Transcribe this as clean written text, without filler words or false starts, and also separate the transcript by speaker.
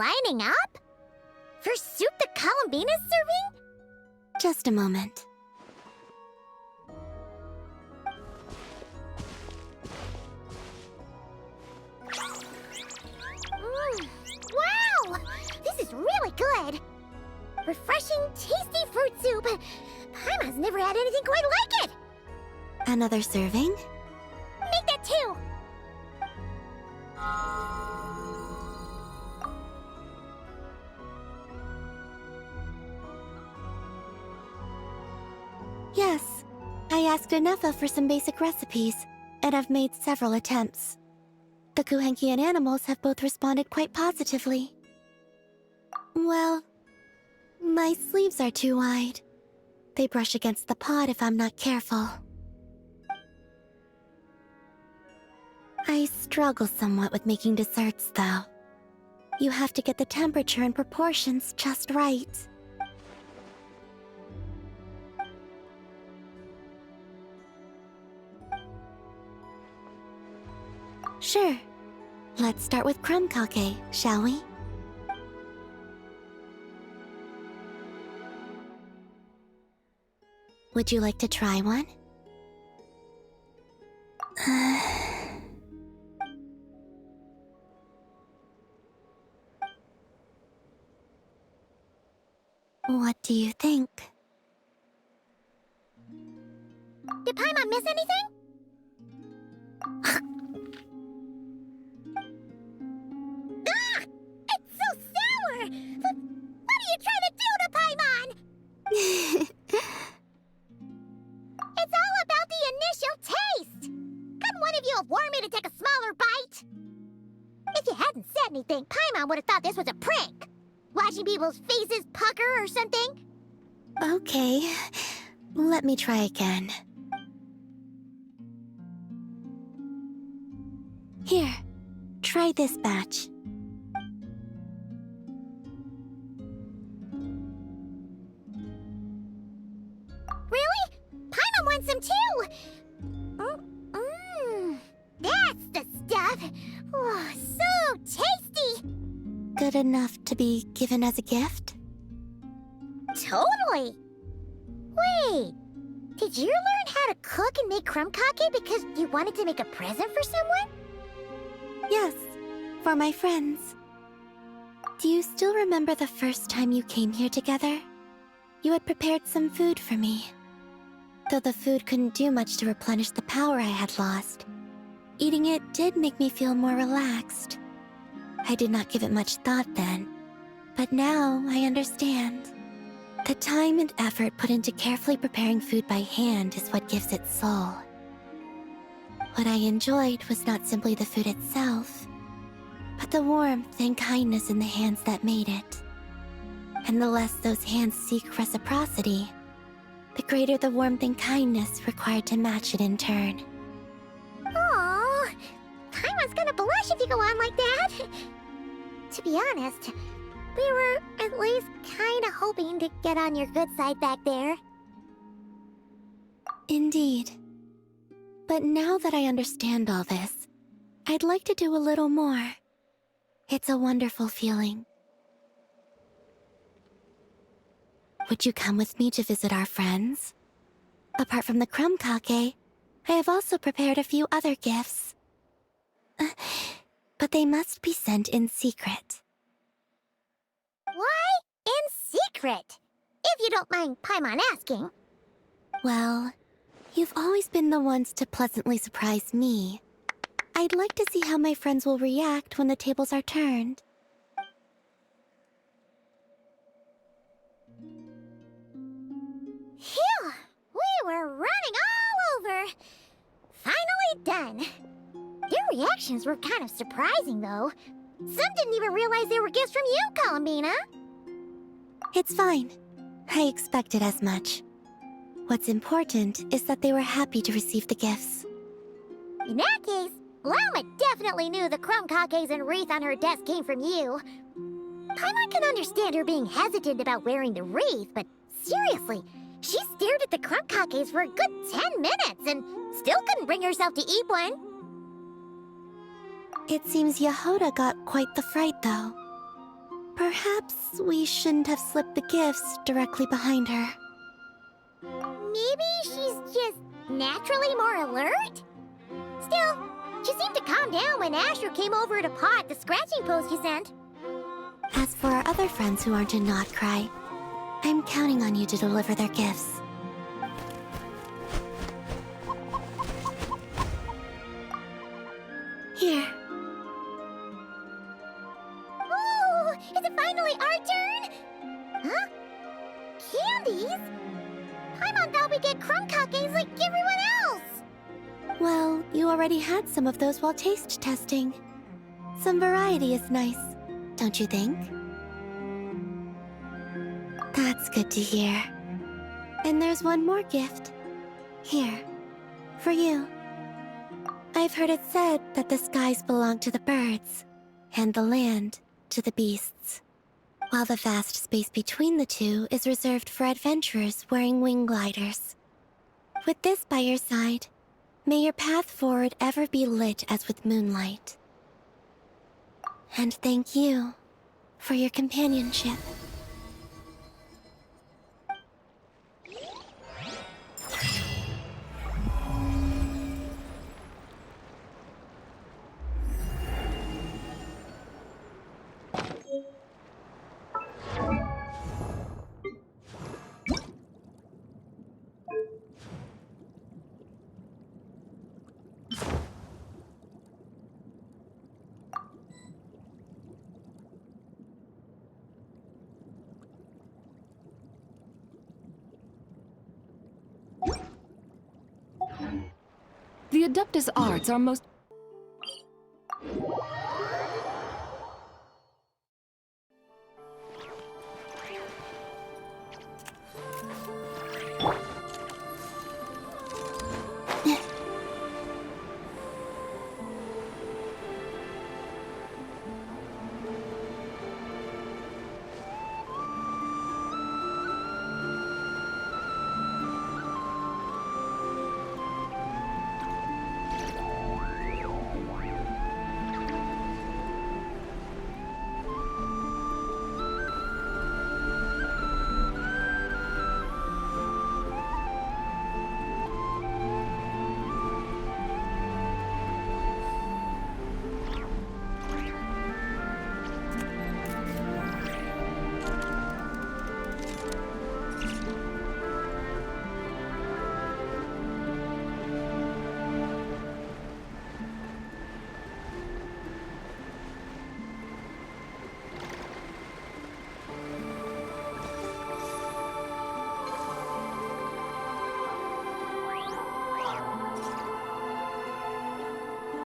Speaker 1: lining up? For soup the columbina's serving?
Speaker 2: Just a moment.
Speaker 1: Wow! This is really good! Refreshing, tasty fruit soup! Paimon's never had anything quite like it!
Speaker 2: Another serving?
Speaker 1: Make that too!
Speaker 2: Yes. I asked Anefa for some basic recipes, and I've made several attempts. The Kuhenkian animals have both responded quite positively. Well, my sleeves are too wide. They brush against the pot if I'm not careful. I struggle somewhat with making desserts, though. You have to get the temperature and proportions just right. Sure. Let's start with crumb kake, shall we? Would you like to try one? What do you think?
Speaker 1: Did Paimon miss anything? Ah! It's so sour! What are you trying to do to Paimon? It's all about the initial taste! Couldn't one of you have warned me to take a smaller bite? If you hadn't said anything, Paimon would have thought this was a prank. Watching people's faces pucker or something?
Speaker 2: Okay, let me try again. Here, try this batch.
Speaker 1: Really? Paimon wants some too! That's the stuff! Oh, so tasty!
Speaker 2: Good enough to be given as a gift?
Speaker 1: Totally! Wait, did you learn how to cook and make crumb kake because you wanted to make a present for someone?
Speaker 2: Yes, for my friends. Do you still remember the first time you came here together? You had prepared some food for me. Though the food couldn't do much to replenish the power I had lost, eating it did make me feel more relaxed. I did not give it much thought then, but now I understand. The time and effort put into carefully preparing food by hand is what gives it soul. What I enjoyed was not simply the food itself, but the warmth and kindness in the hands that made it. And the less those hands seek reciprocity, the greater the warmth and kindness required to match it in turn.
Speaker 1: Aww, Paimon's gonna blush if you go on like that. To be honest, we were at least kinda hoping to get on your good side back there.
Speaker 2: Indeed. But now that I understand all this, I'd like to do a little more. It's a wonderful feeling. Would you come with me to visit our friends? Apart from the crumb kake, I have also prepared a few other gifts. But they must be sent in secret.
Speaker 1: Why in secret? If you don't mind Paimon asking.
Speaker 2: Well, you've always been the ones to pleasantly surprise me. I'd like to see how my friends will react when the tables are turned.
Speaker 1: Phew! We were running all over! Finally done. Their reactions were kind of surprising, though. Some didn't even realize they were gifts from you, Columbina.
Speaker 2: It's fine. I expected as much. What's important is that they were happy to receive the gifts.
Speaker 1: In that case, Lama definitely knew the crumb kakes and wreath on her desk came from you. Paimon can understand her being hesitant about wearing the wreath, but seriously, she stared at the crumb kakes for a good 10 minutes and still couldn't bring herself to eat one.
Speaker 2: It seems Yehoda got quite the fright, though. Perhaps we shouldn't have slipped the gifts directly behind her.
Speaker 1: Maybe she's just naturally more alert? Still, she seemed to calm down when Asher came over to paw at the scratching post you sent.
Speaker 2: As for our other friends who aren't in Not Cry, I'm counting on you to deliver their gifts. Here.
Speaker 1: Ooh, is it finally our turn? Huh? Candies? Paimon thought we get crumbcakes like everyone else.
Speaker 2: Well, you already had some of those while taste testing. Some variety is nice, don't you think? That's good to hear. And there's one more gift. Here, for you. I've heard it said that the skies belong to the birds, and the land to the beasts, while the vast space between the two is reserved for adventurers wearing wing gliders. With this by your side, may your path forward ever be lit as with moonlight. And thank you for your companionship.
Speaker 3: The Adeptus arts are most